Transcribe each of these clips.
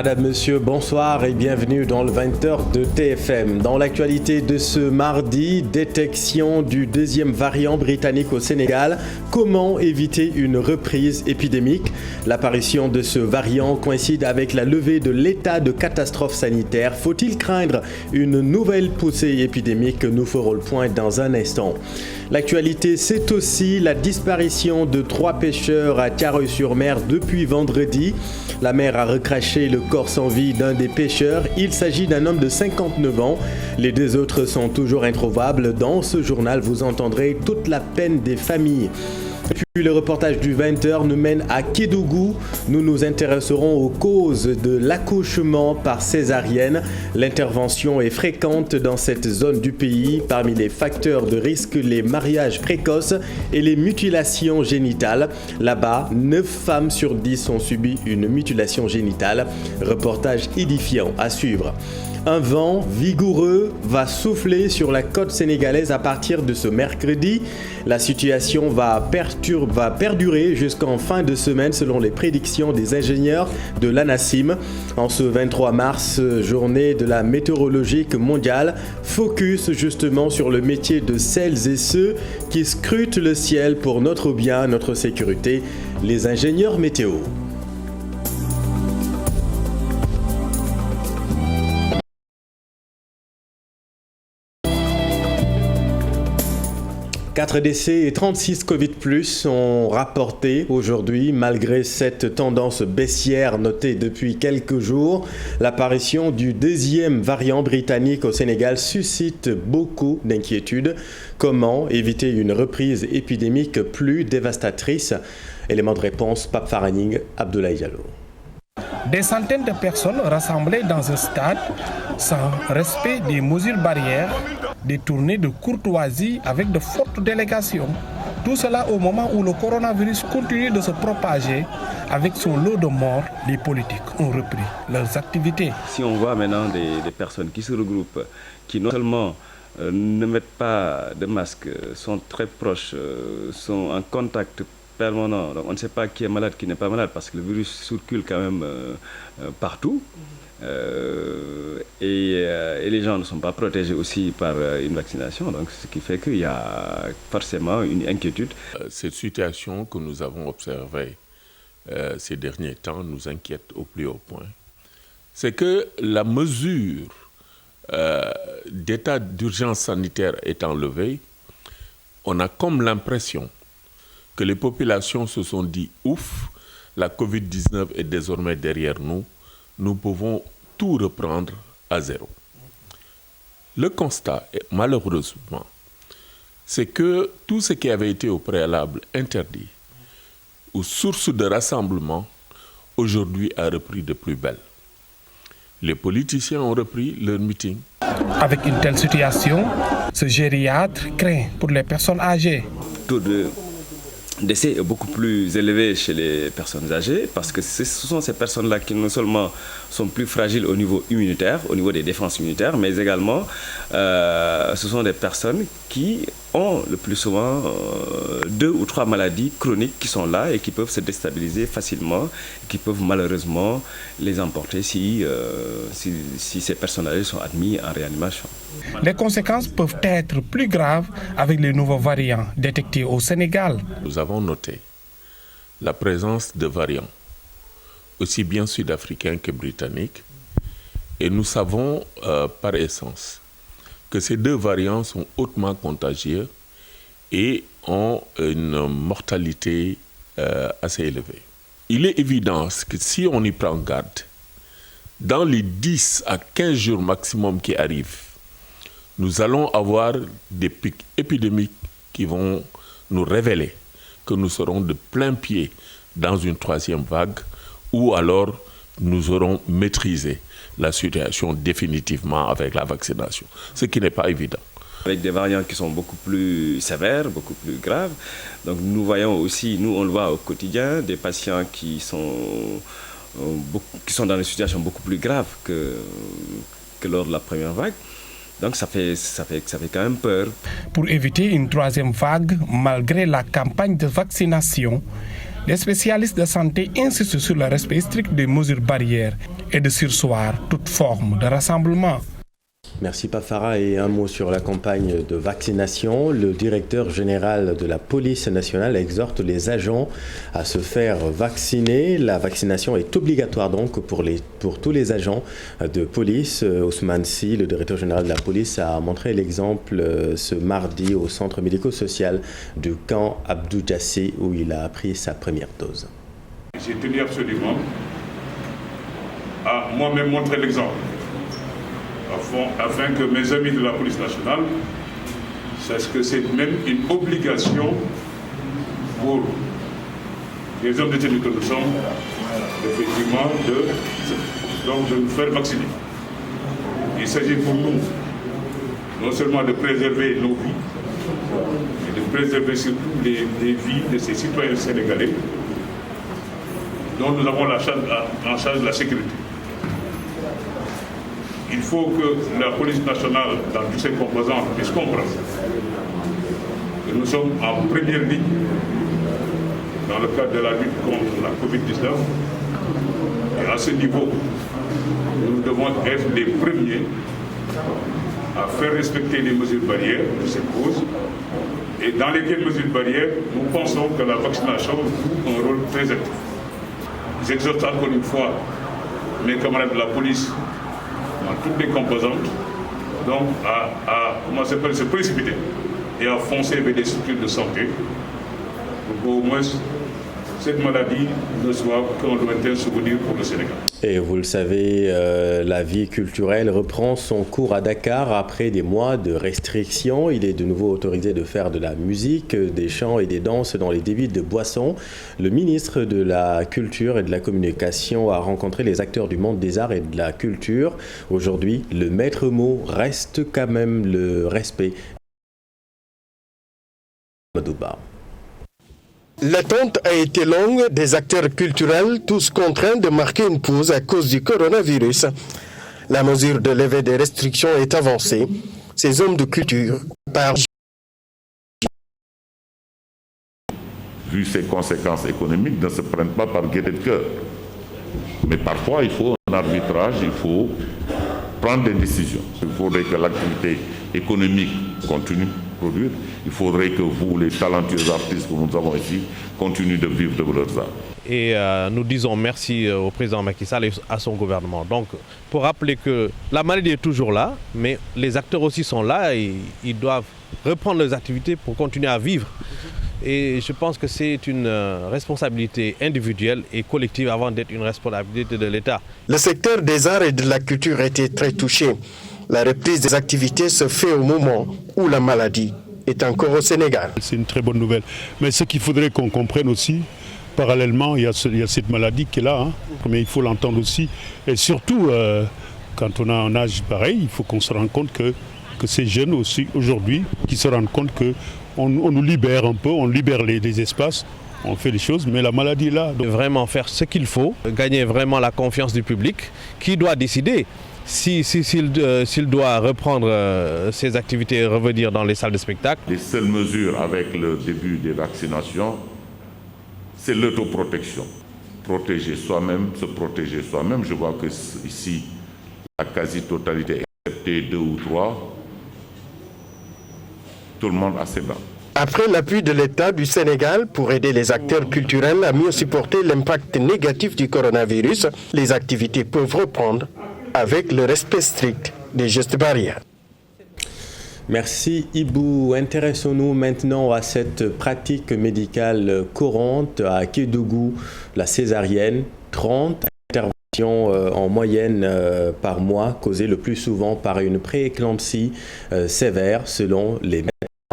Madame, Monsieur, bonsoir et bienvenue dans le 20h de TFM. Dans l'actualité de ce mardi, détection du deuxième variant britannique au Sénégal. Comment éviter une reprise épidémique? L'apparition de ce variant coïncide avec la levée de l'état de catastrophe sanitaire. Faut-il craindre une nouvelle poussée épidémique? Nous ferons le point dans un instant. L'actualité, c'est aussi la disparition de 3 pêcheurs à Thiaroye-sur-Mer depuis vendredi. La mer a recraché le corps sans vie d'un des pêcheurs. Il s'agit d'un homme de 59 ans. Les 2 autres sont toujours introuvables. Dans ce journal, vous entendrez toute la peine des familles. Puis le reportage du 20h nous mène à Kédougou. Nous nous intéresserons aux causes de l'accouchement par césarienne. L'intervention est fréquente dans cette zone du pays. Parmi les facteurs de risque, les mariages précoces et les mutilations génitales. Là-bas, 9 femmes sur 10 ont subi une mutilation génitale. Reportage édifiant à suivre. Un vent vigoureux va souffler sur la côte sénégalaise à partir de ce mercredi. La situation va perdurer jusqu'en fin de semaine selon les prédictions des ingénieurs de l'ANACIM. En ce 23 mars, journée de la météorologique mondiale, focus justement sur le métier de celles et ceux qui scrutent le ciel pour notre bien, notre sécurité, les ingénieurs météo. Quatre décès et 36 Covid+, sont rapportés aujourd'hui. Malgré cette tendance baissière notée depuis quelques jours, l'apparition du deuxième variant britannique au Sénégal suscite beaucoup d'inquiétudes. Comment éviter une reprise épidémique plus dévastatrice? Élément de réponse, Pape Faraning, Abdoulaye Diallo. Des centaines de personnes rassemblées dans un stade sans respect des mesures barrières, des tournées de courtoisie avec de fortes délégations. Tout cela au moment où le coronavirus continue de se propager avec son lot de morts. Les politiques ont repris leurs activités. Si on voit maintenant des personnes qui se regroupent, qui non seulement ne mettent pas de masque, sont très proches, sont en contact permanent. Donc on ne sait pas qui est malade, qui n'est pas malade, parce que le virus circule quand même partout. Et les gens ne sont pas protégés aussi par une vaccination. Donc ce qui fait qu'il y a forcément une inquiétude. Cette situation que nous avons observée ces derniers temps nous inquiète au plus haut point. C'est que la mesure d'état d'urgence sanitaire étant levée, on a comme l'impression que les populations se sont dit « ouf, la Covid-19 est désormais derrière nous, nous pouvons tout reprendre à zéro ». Le constat, malheureusement, c'est que tout ce qui avait été au préalable interdit ou source de rassemblement, aujourd'hui a repris de plus belle. Les politiciens ont repris leur meeting. Avec une telle situation, ce gériatre craint pour les personnes âgées. Taux de décès est beaucoup plus élevé chez les personnes âgées parce que ce sont ces personnes-là qui non seulement sont plus fragiles au niveau immunitaire, au niveau des défenses immunitaires, mais également ce sont des personnes qui ont le plus souvent 2 ou 3 maladies chroniques qui sont là et qui peuvent se déstabiliser facilement, qui peuvent malheureusement les emporter si ces personnes âgées sont admises en réanimation. Les conséquences peuvent être plus graves avec les nouveaux variants détectés au Sénégal. Nous avons noté la présence de variants, aussi bien sud-africains que britanniques, et nous savons par essence que ces 2 variants sont hautement contagieux et ont une mortalité assez élevée. Il est évident que si on y prend garde, dans les 10 à 15 jours maximum qui arrivent, nous allons avoir des pics épidémiques qui vont nous révéler que nous serons de plein pied dans une 3e vague ou alors nous aurons maîtrisé la situation définitivement avec la vaccination, ce qui n'est pas évident. Avec des variants qui sont beaucoup plus sévères, beaucoup plus graves. Donc nous voyons aussi, nous on le voit au quotidien, des patients qui sont dans des situations beaucoup plus graves que lors de la première vague. Donc ça fait quand même peur. Pour éviter une 3e vague, malgré la campagne de vaccination, Les spécialistes de santé insistent sur le respect strict des mesures barrières et de surseoir toute forme de rassemblement. Merci Pafara, et un mot sur la campagne de vaccination. Le directeur général de la police nationale exhorte les agents à se faire vacciner. La vaccination est obligatoire donc pour tous les agents de police. Ousmane Sy, le directeur général de la police, a montré l'exemple ce mardi au centre médico-social du camp Abdou Djassé où il a pris sa première dose. J'ai tenu absolument à moi-même montrer l'exemple, afin que mes amis de la police nationale sachent que c'est même une obligation pour les hommes détenus que nous sommes, effectivement, de nous faire vacciner. Il s'agit pour nous non seulement de préserver nos vies, mais de préserver surtout les vies de ces citoyens sénégalais dont nous avons en charge la sécurité. Il faut que la police nationale, dans toutes ses composantes, puisse comprendre que nous sommes en première ligne dans le cadre de la lutte contre la Covid-19. Et à ce niveau, nous devons être les premiers à faire respecter les mesures barrières de cette cause. Et dans lesquelles mesures barrières, nous pensons que la vaccination joue un rôle très actif. J'exhorte encore une fois mes camarades de la police dans toutes les composantes, donc à se précipiter et à foncer vers des structures de santé pour qu'au moins cette maladie ne soit qu'un lointain souvenir pour le Sénégal. Et vous le savez, la vie culturelle reprend son cours à Dakar après des mois de restrictions. Il est de nouveau autorisé de faire de la musique, des chants et des danses dans les débits de boissons. Le ministre de la Culture et de la Communication a rencontré les acteurs du monde des arts et de la culture. Aujourd'hui, le maître mot reste quand même le respect. Madouba. L'attente a été longue des acteurs culturels, tous contraints de marquer une pause à cause du coronavirus. La mesure de levée des restrictions est avancée. Ces hommes de culture parlent. Vu ses conséquences économiques, ne se prennent pas par gaieté de cœur. Mais parfois, il faut un arbitrage, il faut prendre des décisions. Il faudrait que l'activité économique continue de produire. Il faudrait que vous, les talentueux artistes que nous avons ici, continuez de vivre de leurs arts. Et nous disons merci au président Macky Sall et à son gouvernement. Donc, pour rappeler que la maladie est toujours là, mais les acteurs aussi sont là et ils doivent reprendre leurs activités pour continuer à vivre. Et je pense que c'est une responsabilité individuelle et collective avant d'être une responsabilité de l'État. Le secteur des arts et de la culture a été très touché. La reprise des activités se fait au moment où la maladie est encore au Sénégal. C'est une très bonne nouvelle. Mais ce qu'il faudrait qu'on comprenne aussi, parallèlement, il y a cette maladie qui est là, hein, mais il faut l'entendre aussi. Et surtout, quand on a un âge pareil, il faut qu'on se rende compte que ces jeunes aussi, aujourd'hui, qui se rendent compte qu'on nous libère un peu, on libère les espaces, on fait les choses, mais la maladie est là. Donc... Vraiment faire ce qu'il faut, gagner vraiment la confiance du public, qui doit décider s'il doit reprendre ses activités et revenir dans les salles de spectacle. Les seules mesures avec le début des vaccinations, c'est l'autoprotection. Protéger soi-même, se protéger soi-même. Je vois que ici, la quasi-totalité, excepté 2 ou 3, tout le monde a ses dents. Après l'appui de l'État du Sénégal pour aider les acteurs culturels à mieux supporter l'impact négatif du coronavirus, les activités peuvent reprendre avec le respect strict des gestes barrières. Merci Ibou. Intéressons-nous maintenant à cette pratique médicale courante à Kédougou, la césarienne. 30 interventions en moyenne par mois, causées le plus souvent par une prééclampsie sévère selon les médecins.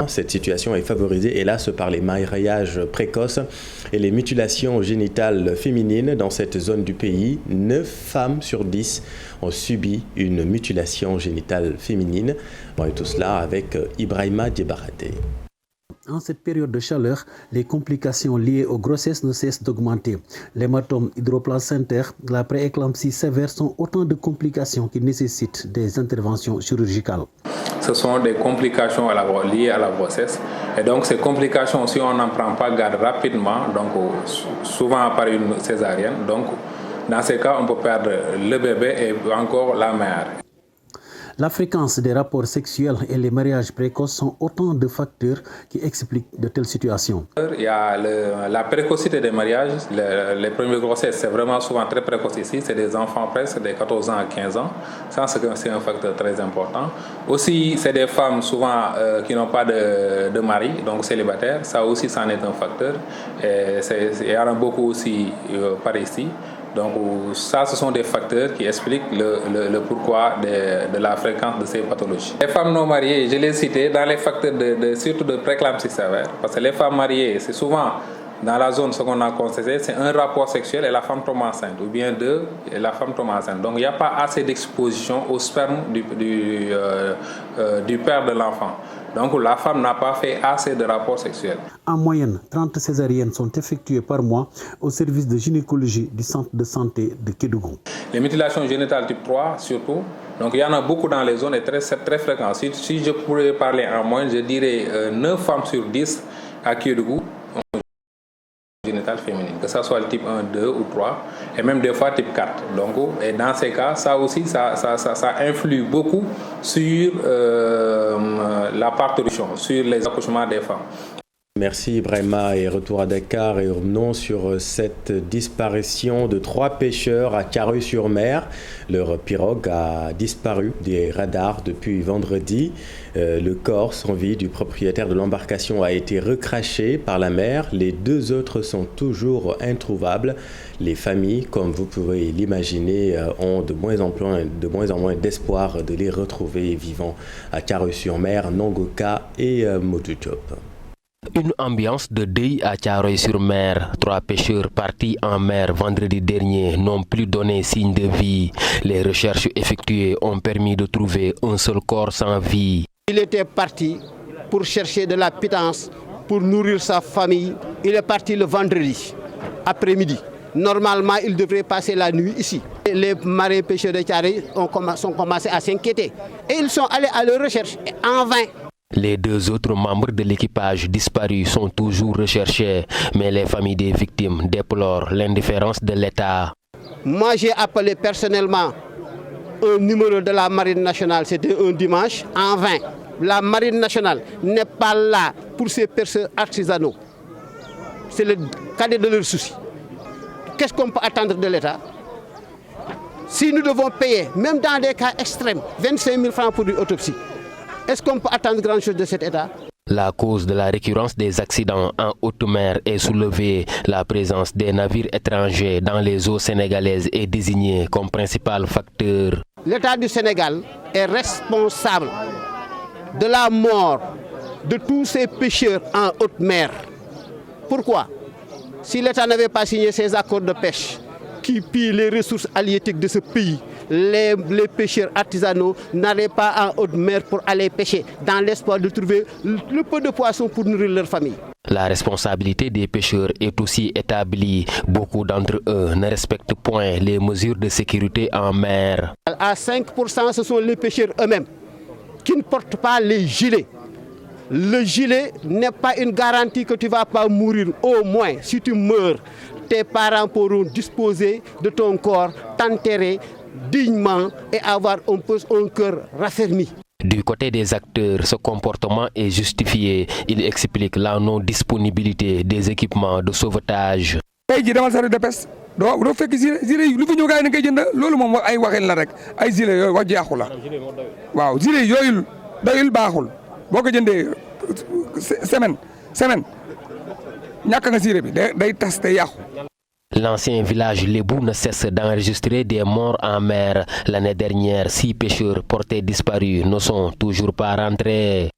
Cette situation est favorisée, hélas, par les mariages précoces et les mutilations génitales féminines dans cette zone du pays. 9 femmes sur 10 ont subi une mutilation génitale féminine. Bon, et tout cela avec Ibrahima Djebaraté. En cette période de chaleur, les complications liées aux grossesses ne cessent d'augmenter. L'hématome hydroplacentaire, la prééclampsie sévère sont autant de complications qui nécessitent des interventions chirurgicales. Ce sont des complications liées à la grossesse. Et donc ces complications, si on n'en prend pas garde rapidement, donc souvent par une césarienne, donc dans ces cas, on peut perdre le bébé et encore la mère. La fréquence des rapports sexuels et les mariages précoces sont autant de facteurs qui expliquent de telles situations. Il y a la précocité des mariages. Les premières grossesses, c'est vraiment souvent très précoce ici. C'est des enfants presque de 14 ans à 15 ans. Ça, c'est un facteur très important. Aussi, c'est des femmes souvent qui n'ont pas de mari, donc célibataires. Ça aussi, c'en est un facteur. Et il y en a beaucoup aussi par ici. Donc ça, ce sont des facteurs qui expliquent le pourquoi de la fréquence de ces pathologies. Les femmes non mariées, je l'ai cité, dans les facteurs surtout de prééclampsie sévère, parce que les femmes mariées, c'est souvent dans la zone, ce qu'on a constaté, c'est un rapport sexuel et la femme tombe enceinte, ou bien deux, et la femme tombe enceinte. Donc il n'y a pas assez d'exposition au sperme du père de l'enfant. Donc la femme n'a pas fait assez de rapports sexuels. En moyenne, 30 césariennes sont effectuées par mois au service de gynécologie du centre de santé de Kédougou. Les mutilations génitales type 3 surtout, donc il y en a beaucoup dans les zones et c'est très fréquent. Si je pourrais parler en moyenne, je dirais 9 femmes sur 10 à Kédougou ont génitale féminine, que ce soit le type 1, 2 ou 3, et même des fois type 4. Donc, et dans ces cas, ça aussi, ça influe beaucoup sur la parturition, sur les accouchements des femmes. Merci Ibrahima et retour à Dakar et revenons sur cette disparition de 3 pêcheurs à Carré-sur-Mer. Leur pirogue a disparu des radars depuis vendredi. Le corps sans vie du propriétaire de l'embarcation a été recraché par la mer. Les 2 autres sont toujours introuvables. Les familles, comme vous pouvez l'imaginer, ont de moins en moins d'espoir de les retrouver vivants à Carré-sur-Mer, Nongoka et Modou Diop. Une ambiance de deuil à Thiaroye-sur-Mer. 3 pêcheurs partis en mer vendredi dernier n'ont plus donné signe de vie. Les recherches effectuées ont permis de trouver un seul corps sans vie. Il était parti pour chercher de la pitance, pour nourrir sa famille. Il est parti le vendredi après-midi. Normalement, il devrait passer la nuit ici. Les marins pêcheurs de Thiaroye sont commencé à s'inquiéter. Et ils sont allés à leur recherche en vain. Les 2 autres membres de l'équipage disparus sont toujours recherchés, mais les familles des victimes déplorent l'indifférence de l'État. Moi, j'ai appelé personnellement un numéro de la Marine nationale, c'était un dimanche, en vain. La Marine nationale n'est pas là pour ces pêcheurs artisanaux. C'est le cadet de leurs soucis. Qu'est-ce qu'on peut attendre de l'État? Si nous devons payer, même dans des cas extrêmes, 25 000 francs pour une autopsie, est-ce qu'on peut attendre grand-chose de cet État? La cause de la récurrence des accidents en haute mer est soulevée. La présence des navires étrangers dans les eaux sénégalaises est désignée comme principal facteur. L'État du Sénégal est responsable de la mort de tous ces pêcheurs en haute mer. Pourquoi? Si l'État n'avait pas signé ces accords de pêche qui pillent les ressources halieutiques de ce pays, les pêcheurs artisanaux n'allaient pas en haute mer pour aller pêcher dans l'espoir de trouver le peu de poissons pour nourrir leur famille. La responsabilité des pêcheurs est aussi établie. Beaucoup d'entre eux ne respectent point les mesures de sécurité en mer. À 5%, ce sont les pêcheurs eux-mêmes qui ne portent pas les gilets. Le gilet n'est pas une garantie que tu ne vas pas mourir. Au moins, si tu meurs, tes parents pourront disposer de ton corps, t'enterrer dignement et avoir un cœur raffermi. Du côté des acteurs, ce comportement est justifié. Il explique la non-disponibilité des équipements de sauvetage. L'ancien village Lébou ne cesse d'enregistrer des morts en mer. L'année dernière, 6 pêcheurs portés disparus ne sont toujours pas rentrés.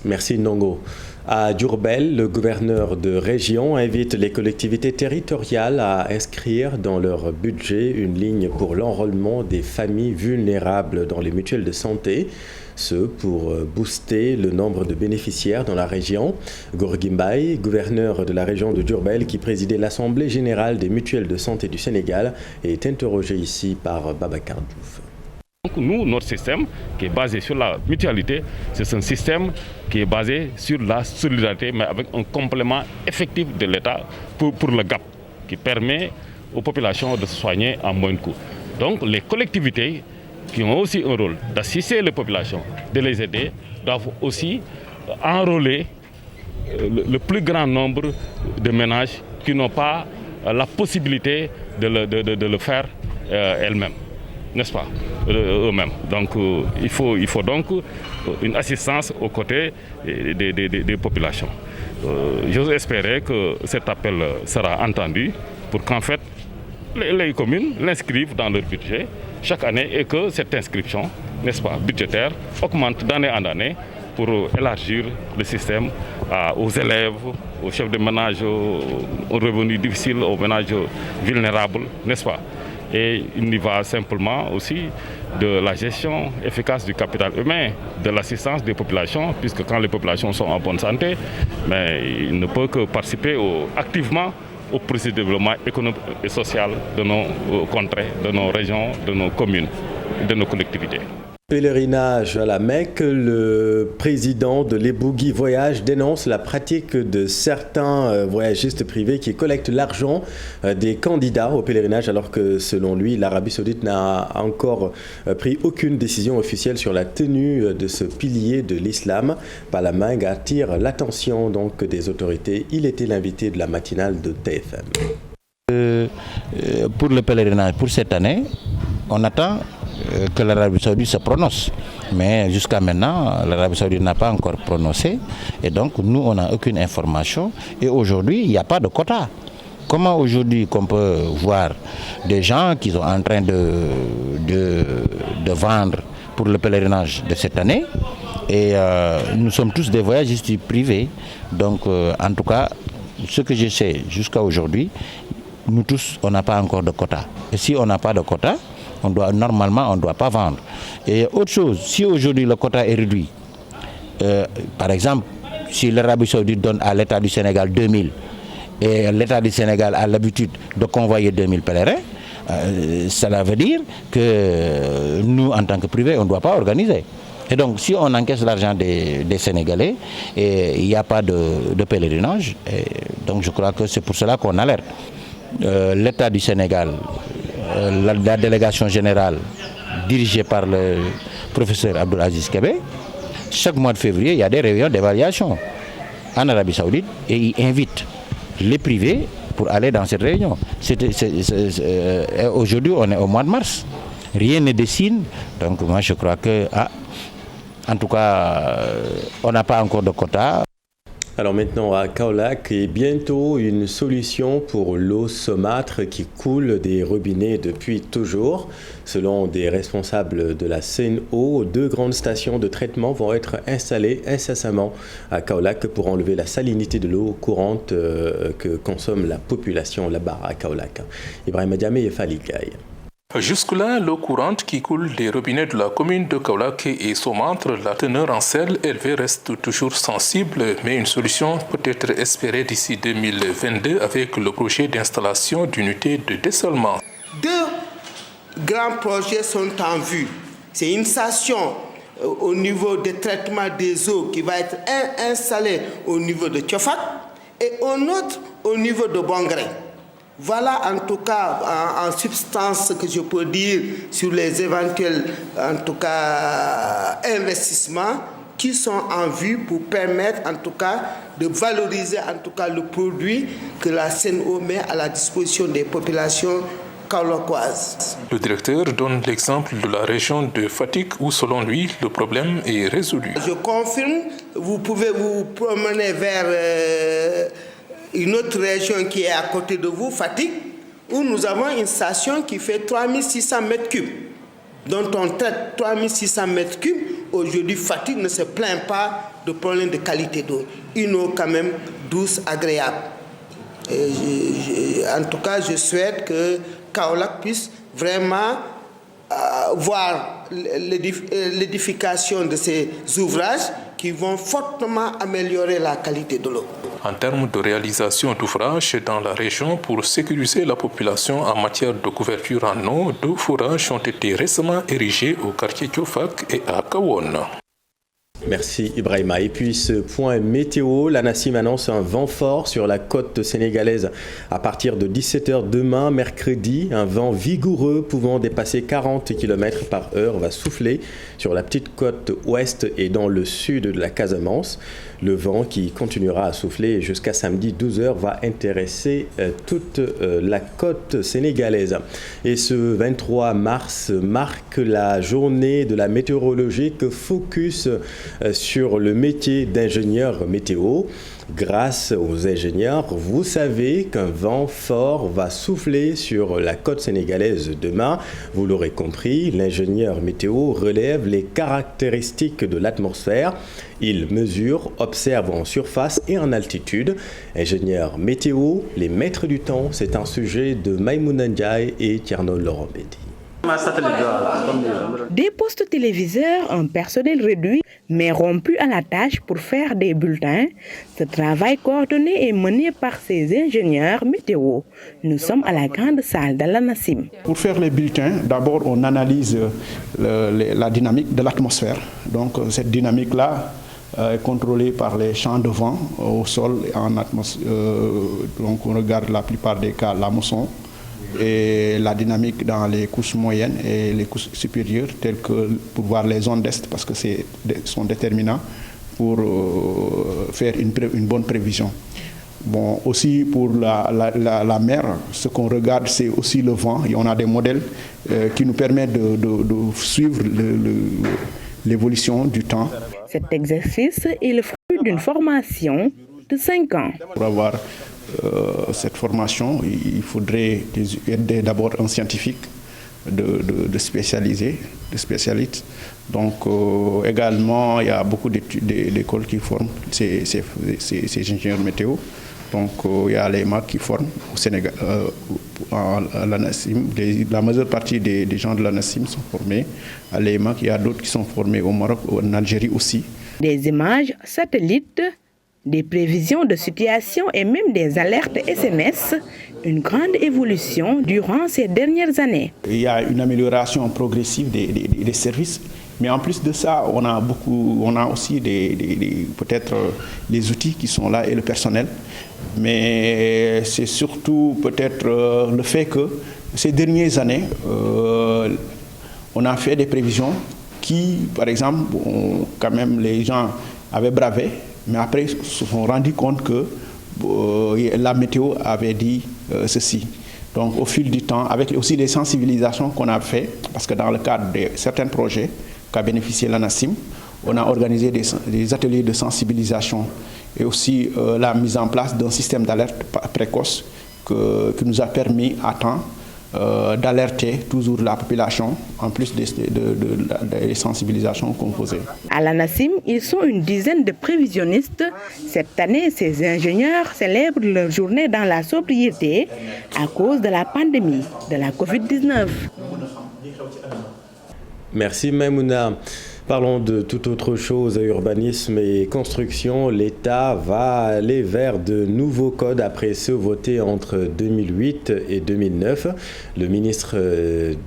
Merci Nongo. À Diourbel, le gouverneur de région invite les collectivités territoriales à inscrire dans leur budget une ligne pour l'enrôlement des familles vulnérables dans les mutuelles de santé. Ce pour booster le nombre de bénéficiaires dans la région. Gorgui Mbaye, gouverneur de la région de Diourbel, qui présidait l'Assemblée générale des mutuelles de santé du Sénégal, est interrogé ici par Babacar Diouf. Donc nous, notre système qui est basé sur la mutualité, c'est un système qui est basé sur la solidarité, mais avec un complément effectif de l'État pour le GAP, qui permet aux populations de se soigner à moins de coûts. Donc les collectivités qui ont aussi un rôle d'assister les populations, de les aider, doivent aussi enrôler le plus grand nombre de ménages qui n'ont pas la possibilité de le faire elles-mêmes. N'est-ce pas, eux-mêmes. Donc il faut donc une assistance aux côtés des populations. J'ose espérer que cet appel sera entendu pour qu'en fait les communes l'inscrivent dans leur budget chaque année et que cette inscription, n'est-ce pas, budgétaire, augmente d'année en année pour élargir le système aux élèves, aux chefs de ménage, aux revenus difficiles, aux ménages vulnérables, n'est-ce pas. Et il y va simplement aussi de la gestion efficace du capital humain, de l'assistance des populations, puisque quand les populations sont en bonne santé, mais il ne peut que participer activement au processus de développement économique et social de nos contrées, de nos régions, de nos communes, de nos collectivités. Pèlerinage à la Mecque, le président de l'Ebougui Voyage dénonce la pratique de certains voyagistes privés qui collectent l'argent des candidats au pèlerinage, alors que selon lui, l'Arabie Saoudite n'a encore pris aucune décision officielle sur la tenue de ce pilier de l'islam. Palaming attire l'attention donc des autorités. Il était l'invité de la matinale de TFM. Pour le pèlerinage pour cette année, on attend que l'Arabie Saoudite se prononce. Mais jusqu'à maintenant, l'Arabie Saoudite n'a pas encore prononcé. Et donc, nous, on n'a aucune information. Et aujourd'hui, il n'y a pas de quota. Comment aujourd'hui qu'on peut voir des gens qui sont en train de vendre pour le pèlerinage de cette année? Et nous sommes tous des voyagistes privés. Donc, en tout cas, ce que je sais jusqu'à aujourd'hui, nous tous, on n'a pas encore de quota. Et si on n'a pas de quota, normalement, on ne doit pas vendre. Et autre chose, si aujourd'hui le quota est réduit, par exemple, si l'Arabie Saoudite donne à l'État du Sénégal 2000 et l'État du Sénégal a l'habitude de convoyer 2000 pèlerins, cela veut dire que nous, en tant que privés, on ne doit pas organiser. Et donc, si on encaisse l'argent des Sénégalais, et il n'y a pas de pèlerinage, donc je crois que c'est pour cela qu'on alerte. L'État du Sénégal, la délégation générale dirigée par le professeur Abdelaziz Kébé, chaque mois de février, il y a des réunions d'évaluation en Arabie Saoudite et il invite les privés pour aller dans cette réunion. Aujourd'hui, on est au mois de mars. Rien ne dessine. Donc moi, je crois que, en tout cas, on n'a pas encore de quota. Alors maintenant à Kaolack et bientôt une solution pour l'eau saumâtre qui coule des robinets depuis toujours. Selon des responsables de la Sen'Eau, 2 grandes stations de traitement vont être installées incessamment à Kaolack pour enlever la salinité de l'eau courante que consomme la population là-bas à Kaolack. Ibrahim Diamé et Falikaï. Jusque-là, l'eau courante qui coule des robinets de la commune de Kaolack est saumâtre. La teneur en sel élevée reste toujours sensible, mais une solution peut être espérée d'ici 2022 avec le projet d'installation d'unités de dessalement. 2 grands projets sont en vue. C'est une station au niveau de traitement des eaux qui va être installée au niveau de Tiofak et un autre au niveau de Bongré. Voilà en tout cas en substance ce que je peux dire sur les éventuels investissements qui sont en vue pour permettre en tout cas de valoriser en tout cas le produit que la Sen'Eau met à la disposition des populations kaolackoises. Le directeur donne l'exemple de la région de Fatick où selon lui le problème est résolu. Je confirme, vous pouvez vous promener vers une autre région qui est à côté de vous, Fatick, où nous avons une station qui fait 3600 m3, dont on traite 3600 m3. Aujourd'hui, Fatick ne se plaint pas de problème de qualité d'eau. Une eau quand même douce, agréable. En tout cas, je souhaite que Kaolack puisse vraiment voir l'édification de ces ouvrages qui vont fortement améliorer la qualité de l'eau. En termes de réalisation d'ouvrages dans la région pour sécuriser la population en matière de couverture en eau, 2 forages ont été récemment érigés au quartier Tiofak et à Kawon. Merci Ibrahima. Et puis ce point météo, l'ANACIM annonce un vent fort sur la côte sénégalaise à partir de 17h demain, mercredi. Un vent vigoureux pouvant dépasser 40 km/h va souffler sur la petite côte ouest et dans le sud de la Casamance. Le vent qui continuera à souffler jusqu'à samedi 12h va intéresser toute la côte sénégalaise. Et ce 23 mars marque la journée de la météorologie que focus sur le métier d'ingénieur météo. Grâce aux ingénieurs, vous savez qu'un vent fort va souffler sur la côte sénégalaise demain. Vous l'aurez compris, l'ingénieur météo relève les caractéristiques de l'atmosphère. Il mesure, observe en surface et en altitude. Ingénieur météo, les maîtres du temps, c'est un sujet de Maïmouna Ndiaye et Tierno Laurent Bédi. Des postes téléviseurs, un personnel réduit, mais rompu à la tâche pour faire des bulletins. Ce travail coordonné est mené par ces ingénieurs météo. Nous sommes à la grande salle de l'ANACIM. Pour faire les bulletins, d'abord on analyse la dynamique de l'atmosphère. Donc cette dynamique-là est contrôlée par les champs de vent au sol et en atmosphère. Donc on regarde la plupart des cas la mousson et la dynamique dans les couches moyennes et les couches supérieures, telles que pour voir les zones d'est, parce que sont déterminants pour faire une bonne prévision. Bon, aussi pour la mer, ce qu'on regarde, c'est aussi le vent. Et on a des modèles qui nous permettent de suivre l'évolution du temps. Cet exercice est le fruit d'une formation de 5 ans. Pour avoir cette formation, il faudrait d'abord un scientifique de spécialistes. Donc également, il y a beaucoup d'écoles qui forment ces ingénieurs météo. Donc il y a l'EMAC qui forment au Sénégal, à l'ANACIM. La majeure partie des gens de l'ANACIM sont formés à l'EMAC. Il y a d'autres qui sont formés au Maroc, en Algérie aussi. Des images satellites, des prévisions de situation et même des alertes SMS, une grande évolution durant ces dernières années. Il y a une amélioration progressive des services, mais en plus de ça, on a aussi peut-être les outils qui sont là et le personnel, mais c'est surtout peut-être le fait que ces dernières années, on a fait des prévisions qui, par exemple, quand même les gens avaient bravé, mais après se sont rendus compte que la météo avait dit ceci. Donc au fil du temps, avec aussi les sensibilisations qu'on a fait, parce que dans le cadre de certains projets qu'a bénéficié l'ANACIM, on a organisé des ateliers de sensibilisation et aussi la mise en place d'un système d'alerte précoce qui nous a permis à temps d'alerter toujours la population, en plus des sensibilisations qu'on faisait. À l'ANACIM, ils sont une dizaine de prévisionnistes. Cette année, ces ingénieurs célèbrent leur journée dans la sobriété à cause de la pandémie de la Covid-19. Merci Maïmouna. Parlons de toute autre chose, urbanisme et construction. L'État va aller vers de nouveaux codes après ceux votés entre 2008 et 2009. Le ministre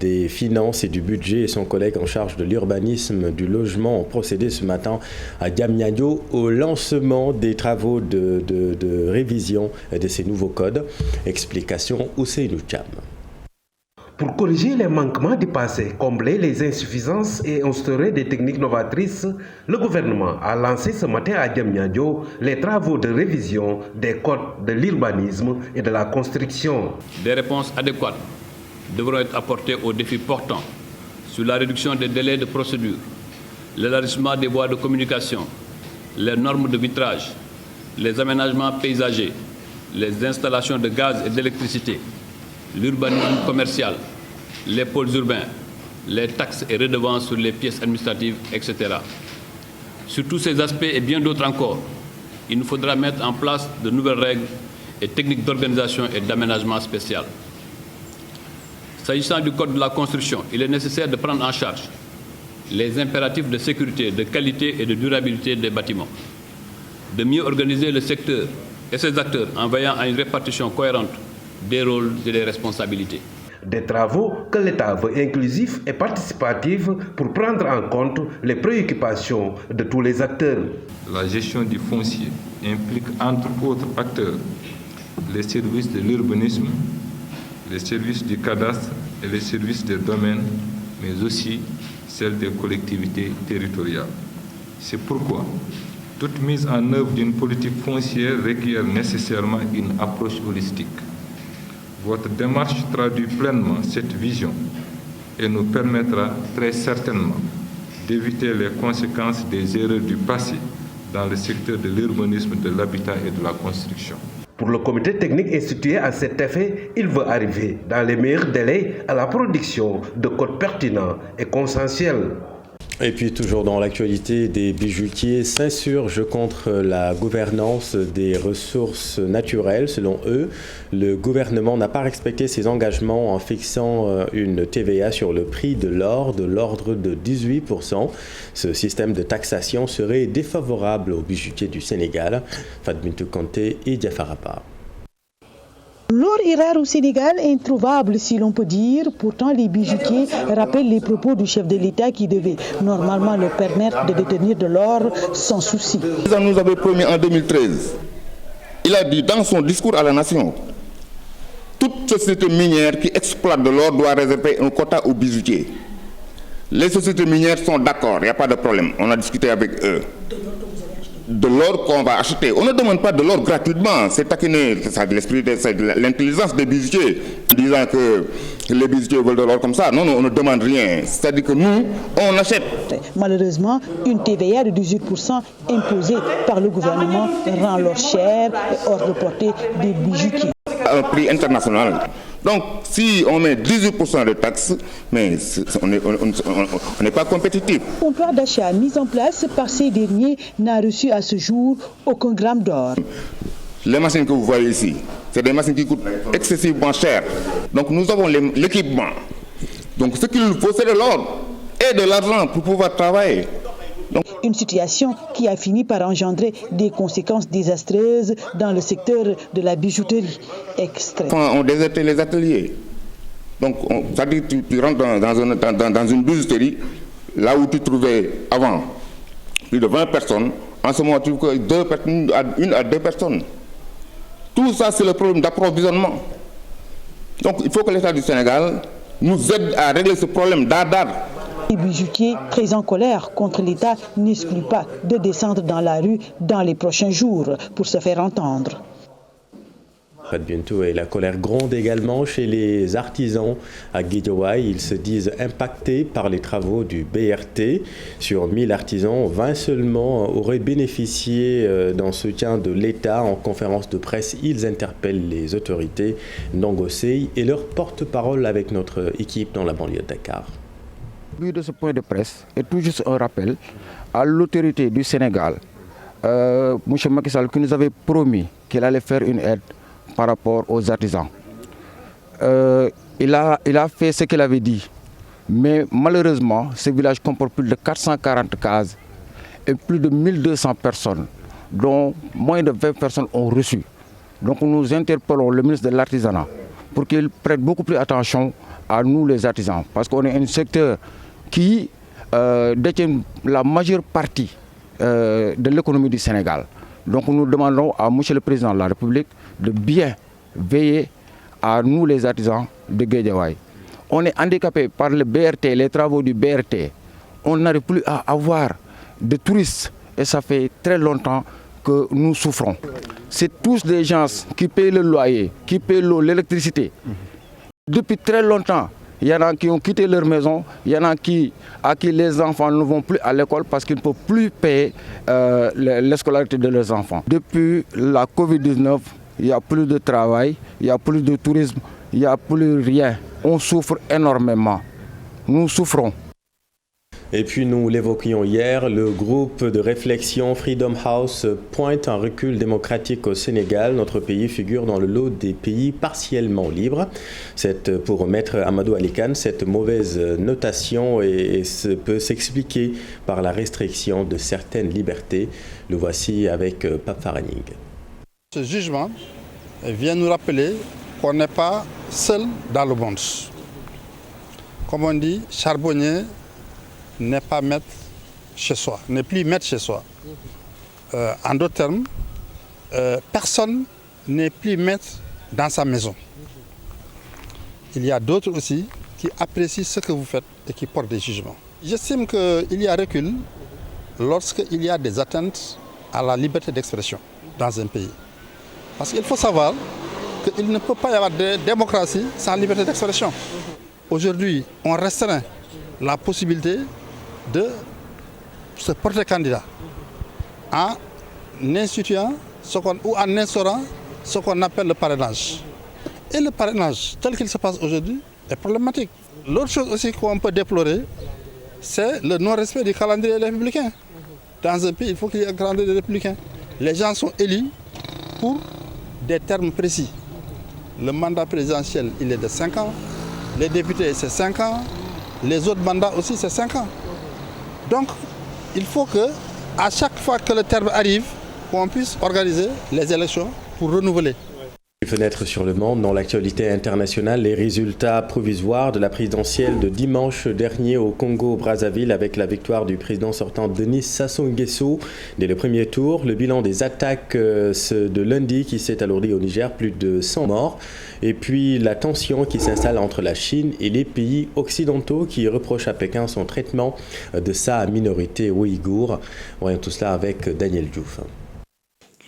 des Finances et du Budget et son collègue en charge de l'urbanisme du logement ont procédé ce matin à Diamniadio au lancement des travaux de révision de ces nouveaux codes. Explication Ousseinou Cham. Pour corriger les manquements du passé, combler les insuffisances et instaurer des techniques novatrices, le gouvernement a lancé ce matin à Diamniadio les travaux de révision des codes de l'urbanisme et de la construction. Des réponses adéquates devront être apportées aux défis portants sur la réduction des délais de procédure, l'élargissement des voies de communication, les normes de vitrage, les aménagements paysagers, les installations de gaz et d'électricité, l'urbanisme commercial, les pôles urbains, les taxes et redevances sur les pièces administratives, etc. Sur tous ces aspects et bien d'autres encore, il nous faudra mettre en place de nouvelles règles et techniques d'organisation et d'aménagement spécial. S'agissant du code de la construction, il est nécessaire de prendre en charge les impératifs de sécurité, de qualité et de durabilité des bâtiments, de mieux organiser le secteur et ses acteurs en veillant à une répartition cohérente des rôles et des responsabilités. Des travaux que l'État veut inclusifs et participatifs pour prendre en compte les préoccupations de tous les acteurs. La gestion du foncier implique entre autres acteurs les services de l'urbanisme, les services du cadastre et les services des domaines, mais aussi celles des collectivités territoriales. C'est pourquoi toute mise en œuvre d'une politique foncière requiert nécessairement une approche holistique. Votre démarche traduit pleinement cette vision et nous permettra très certainement d'éviter les conséquences des erreurs du passé dans le secteur de l'urbanisme, de l'habitat et de la construction. Pour le comité technique institué à cet effet, il veut arriver dans les meilleurs délais à la production de codes pertinents et consensuels. Et puis toujours dans l'actualité, des bijoutiers s'insurgent contre la gouvernance des ressources naturelles. Selon eux, le gouvernement n'a pas respecté ses engagements en fixant une TVA sur le prix de l'or de l'ordre de 18%. Ce système de taxation serait défavorable aux bijoutiers du Sénégal. Fatoumata Kanté et Diafarapa. L'or est rare au Sénégal, introuvable si l'on peut dire. Pourtant, les bijoutiers rappellent les propos du chef de l'État qui devait normalement leur permettre de détenir de l'or sans souci. Le président nous avait promis en 2013, il a dit dans son discours à la nation, toute société minière qui exploite de l'or doit réserver un quota aux bijoutiers. Les sociétés minières sont d'accord, il n'y a pas de problème, on a discuté avec eux. De l'or qu'on va acheter. On ne demande pas de l'or gratuitement. C'est taquiner, c'est l'esprit, de l'intelligence des bijoutiers, en disant que les bijoutiers veulent de l'or comme ça. Non, non, on ne demande rien. C'est-à-dire que nous, on achète. Malheureusement, une TVA de 18% imposée par le gouvernement rend l'or cher et hors de portée des bijoutiers. Un prix international. Donc, si on met 18% de taxes, mais on n'est pas compétitif. Le comptoir d'achat mis en place par ces derniers n'a reçu à ce jour aucun gramme d'or. Les machines que vous voyez ici, c'est des machines qui coûtent excessivement cher. Donc, nous avons l'équipement. Donc, ce qu'il nous faut, c'est de l'or et de l'argent pour pouvoir travailler. Une situation qui a fini par engendrer des conséquences désastreuses dans le secteur de la bijouterie. Extrait. On désertait les ateliers. Donc, c'est-à-dire que tu rentres dans une bijouterie, là où tu trouvais avant plus de 20 personnes, en ce moment tu trouves que une à deux personnes. Tout ça, c'est le problème d'approvisionnement. Donc, il faut que l'État du Sénégal nous aide à régler ce problème d'art. Les bijoutiers, très en colère contre l'État, n'excluent pas de descendre dans la rue dans les prochains jours pour se faire entendre. Bientôt, et la colère gronde également chez les artisans à Guédiawaye. Ils se disent impactés par les travaux du BRT. Sur 1000 artisans, 20 seulement auraient bénéficié d'un soutien de l'État. En conférence de presse, ils interpellent les autorités Ndongo-Sey et leur porte-parole avec notre équipe dans la banlieue de Dakar. Le but de ce point de presse est tout juste un rappel à l'autorité du Sénégal, M. Macky Sall, qui nous avait promis qu'il allait faire une aide par rapport aux artisans. Il a fait ce qu'il avait dit, mais malheureusement, ce village comporte plus de 440 cases et plus de 1200 personnes, dont moins de 20 personnes ont reçu. Donc nous interpellons le ministre de l'Artisanat pour qu'il prête beaucoup plus attention à nous les artisans, parce qu'on est un secteur qui détient la majeure partie de l'économie du Sénégal. Donc nous demandons à M. le Président de la République de bien veiller à nous les artisans de Guédiawaye. On est handicapé par le BRT, les travaux du BRT. On n'arrive plus à avoir de touristes et ça fait très longtemps que nous souffrons. C'est tous des gens qui payent le loyer, qui payent l'eau, l'électricité. Depuis très longtemps, il y en a qui ont quitté leur maison, il y en a à qui les enfants ne vont plus à l'école parce qu'ils ne peuvent plus payer la scolarité de leurs enfants. Depuis la Covid-19, il n'y a plus de travail, il n'y a plus de tourisme, il n'y a plus rien. On souffre énormément. Nous souffrons. Et puis nous l'évoquions hier, le groupe de réflexion Freedom House pointe un recul démocratique au Sénégal. Notre pays figure dans le lot des pays partiellement libres. Pour Maître Amadou Ali Kane, cette mauvaise notation peut s'expliquer par la restriction de certaines libertés. Le voici avec Pape Faraning. Ce jugement vient nous rappeler qu'on n'est pas seul dans le monde. Comme on dit, charbonnier n'est pas maître chez soi, n'est plus maître chez soi. En d'autres termes, personne n'est plus maître dans sa maison. Il y a d'autres aussi qui apprécient ce que vous faites et qui portent des jugements. J'estime qu'il y a recul lorsqu'il y a des atteintes à la liberté d'expression dans un pays. Parce qu'il faut savoir qu'il ne peut pas y avoir de démocratie sans liberté d'expression. Aujourd'hui, on restreint la possibilité de se porter candidat en instituant ou en instaurant ce qu'on appelle le parrainage. Et le parrainage, tel qu'il se passe aujourd'hui, est problématique. L'autre chose aussi qu'on peut déplorer, c'est le non-respect du calendrier républicain. Dans un pays, il faut qu'il y ait un calendrier républicain. Les gens sont élus pour des termes précis. Le mandat présidentiel, il est de 5 ans. Les députés, c'est 5 ans. Les autres mandats aussi, c'est 5 ans. Donc, il faut que, à chaque fois que le terme arrive, qu'on puisse organiser les élections pour renouveler. Fenêtre sur le monde, dans l'actualité internationale, les résultats provisoires de la présidentielle de dimanche dernier au Congo-Brazzaville avec la victoire du président sortant Denis Sassou Nguesso dès le premier tour. Le bilan des attaques de lundi qui s'est alourdi au Niger, plus de 100 morts. Et puis la tension qui s'installe entre la Chine et les pays occidentaux qui reprochent à Pékin son traitement de sa minorité ouïghour. Voyons tout cela avec Daniel Diouf.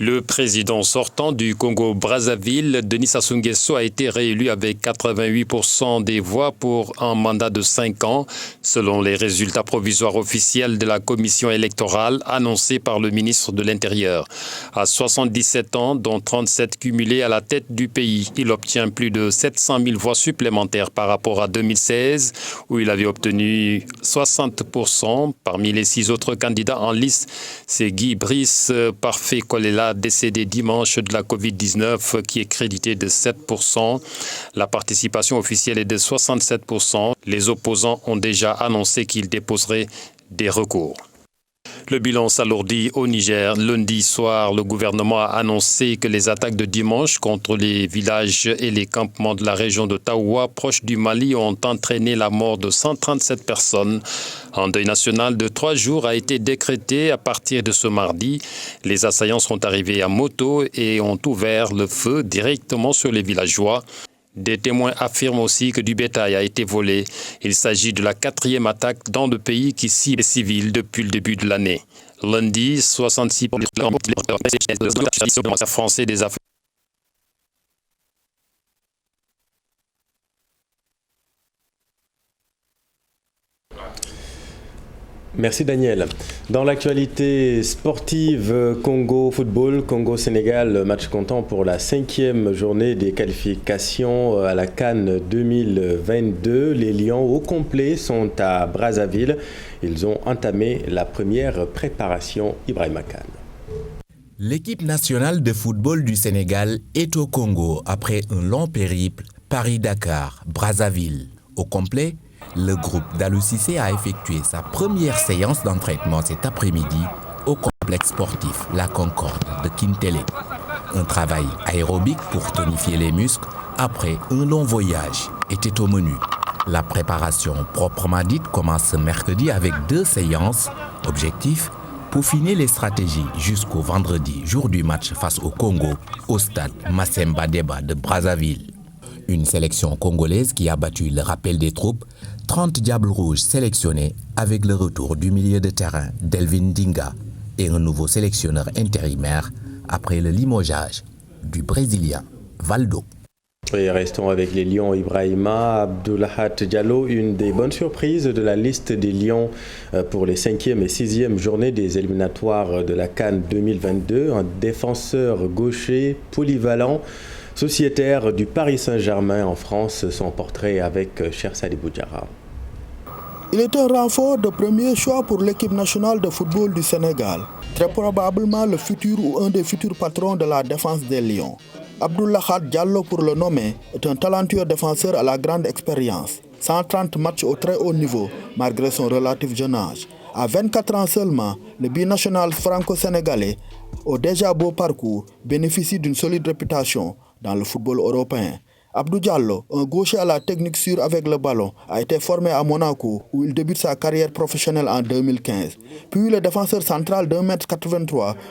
Le président sortant du Congo-Brazzaville, Denis Sassou Nguesso, a été réélu avec 88% des voix pour un mandat de 5 ans, selon les résultats provisoires officiels de la commission électorale annoncés par le ministre de l'Intérieur. À 77 ans, dont 37 cumulés à la tête du pays, il obtient plus de 700 000 voix supplémentaires par rapport à 2016, où il avait obtenu 60%. Parmi les 6 autres candidats en liste, c'est Guy Brice Parfait Kolela, décédé dimanche de la Covid-19, qui est crédité de 7%. La participation officielle est de 67%. Les opposants ont déjà annoncé qu'ils déposeraient des recours. Le bilan s'alourdit au Niger. Lundi soir, le gouvernement a annoncé que les attaques de dimanche contre les villages et les campements de la région de Taoua, proche du Mali, ont entraîné la mort de 137 personnes. Un deuil national de 3 jours a été décrété à partir de ce mardi. Les assaillants sont arrivés à moto et ont ouvert le feu directement sur les villageois. Des témoins affirment aussi que du bétail a été volé. Il s'agit de la 4e attaque dans le pays qui cible les civils depuis le début de l'année. Lundi, 66 Français des affaires. Merci Daniel. Dans l'actualité sportive, Congo Football, Congo-Sénégal, match comptant pour la 5e journée des qualifications à la CAN 2022. Les Lions au complet sont à Brazzaville. Ils ont entamé la première préparation. Ibrahima Kane. L'équipe nationale de football du Sénégal est au Congo après un long périple Paris-Dakar, Brazzaville. Au complet, le groupe d'Aliou Cissé a effectué sa première séance d'entraînement cet après-midi au complexe sportif La Concorde de Kintélé. Un travail aérobique pour tonifier les muscles après un long voyage était au menu. La préparation proprement dite commence ce mercredi avec 2 séances. Objectif, peaufiner les stratégies jusqu'au vendredi, jour du match face au Congo, au stade Massemba Deba de Brazzaville. Une sélection congolaise qui a battu le rappel des troupes, 30 Diables Rouges sélectionnés avec le retour du milieu de terrain Delvin Dinga et un nouveau sélectionneur intérimaire après le limogeage du Brésilien Valdo. Et restons avec les Lions. Ibrahima Abdoulahat Diallo, une des bonnes surprises de la liste des Lions pour les 5e et 6e journées des éliminatoires de la CAN 2022. Un défenseur gaucher polyvalent, sociétaire du Paris Saint-Germain en France, son portrait avec Cher Salibou Diarra. Il est un renfort de premier choix pour l'équipe nationale de football du Sénégal. Très probablement le futur ou un des futurs patrons de la défense des Lions. Abdoulaye Diallo, pour le nommer, est un talentueux défenseur à la grande expérience. 130 matchs au très haut niveau, malgré son relatif jeune âge. À 24 ans seulement, le binational franco-sénégalais, au déjà beau parcours, bénéficie d'une solide réputation dans le football européen. Abdou Diallo, un gaucher à la technique sûre avec le ballon, a été formé à Monaco où il débute sa carrière professionnelle en 2015. Puis le défenseur central d'1,83 m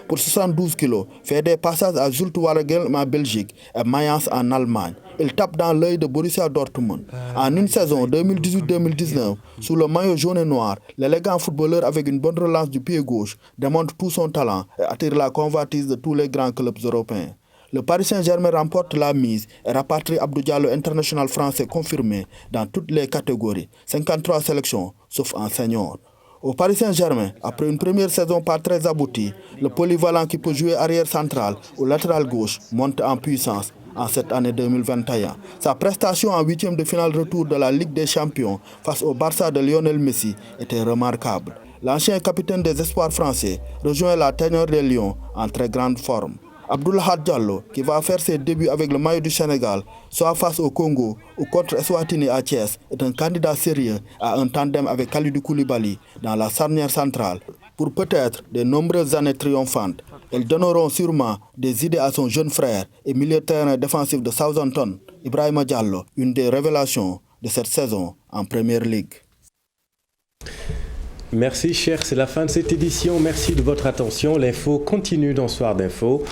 pour 72 kg fait des passages à Zulte Waregem en Belgique et Mayence en Allemagne. Il tape dans l'œil de Borussia Dortmund. En une saison 2018-2019, sous le maillot jaune et noir, l'élégant footballeur avec une bonne relance du pied gauche démontre tout son talent et attire la convoitise de tous les grands clubs européens. Le Paris Saint-Germain remporte la mise et rapatrie Abdou Diallo, international français confirmé dans toutes les catégories, 53 sélections, sauf en senior. Au Paris Saint-Germain, après une première saison pas très aboutie, le polyvalent qui peut jouer arrière central ou latéral gauche monte en puissance en cette année 2021. Sa prestation en huitième de finale retour de la Ligue des Champions face au Barça de Lionel Messi était remarquable. L'ancien capitaine des espoirs français rejoint la tanière des Lions en très grande forme. Abdoulaye Diallo, qui va faire ses débuts avec le maillot du Sénégal, soit face au Congo ou contre Eswatini à Thiès, est un candidat sérieux à un tandem avec Kalidou Koulibaly dans la charnière centrale. Pour peut-être de nombreuses années triomphantes, elles donneront sûrement des idées à son jeune frère et milieu de terrain défensif de Southampton, Ibrahima Diallo, une des révélations de cette saison en Premier League. Merci cher, c'est la fin de cette édition. Merci de votre attention. L'info continue dans Soir d'Info.